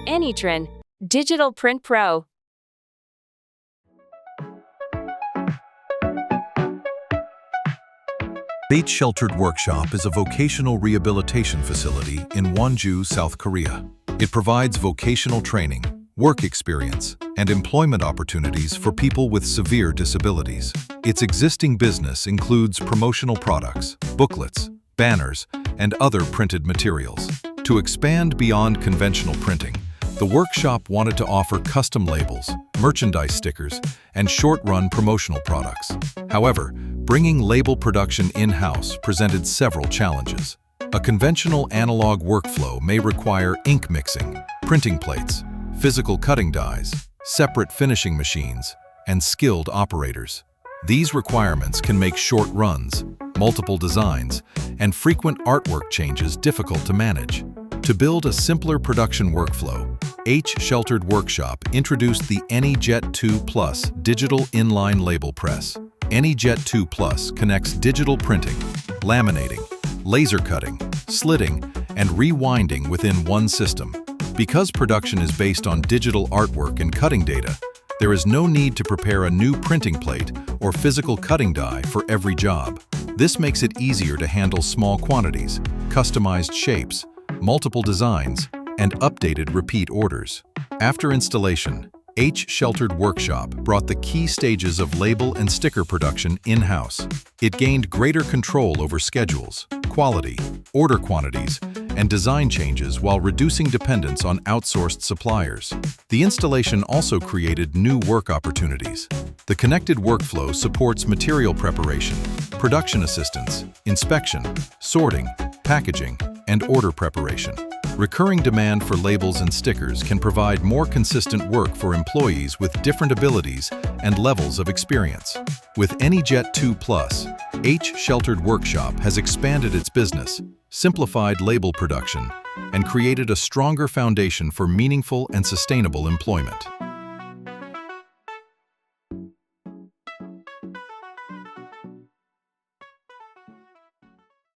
Anytron, Digital Print Pro. H Sheltered Workshop is a vocational rehabilitation facility in Wonju, South Korea. It provides vocational training, work experience, and employment opportunities for people with severe disabilities. Its existing business includes promotional products, booklets, banners, and other printed materials. To expand beyond conventional printing, the workshop wanted to offer custom labels, merchandise stickers, and short-run promotional products. However, bringing label production in-house presented several challenges. A conventional analog workflow may require ink mixing, printing plates, physical cutting dies, separate finishing machines, and skilled operators. These requirements can make short runs, multiple designs, and frequent artwork changes difficult to manage. To build a simpler production workflow, H Sheltered Workshop introduced the AnyJet 2 Plus digital inline label press. AnyJet 2 Plus connects digital printing, laminating, laser cutting, slitting, and rewinding within one system. Because production is based on digital artwork and cutting data, there is no need to prepare a new printing plate or physical cutting die for every job. This makes it easier to handle small quantities, customized shapes, multiple designs, and updated repeat orders. After installation, H Sheltered Workshop brought the key stages of label and sticker production in-house. It gained greater control over schedules, quality, order quantities, and design changes while reducing dependence on outsourced suppliers. The installation also created new work opportunities. The connected workflow supports material preparation, production assistance, inspection, sorting, packaging, and order preparation. Recurring demand for labels and stickers can provide more consistent work for employees with different abilities and levels of experience. With AnyJet 2 Plus, H Sheltered Workshop has expanded its business, simplified label production, and created a stronger foundation for meaningful and sustainable employment.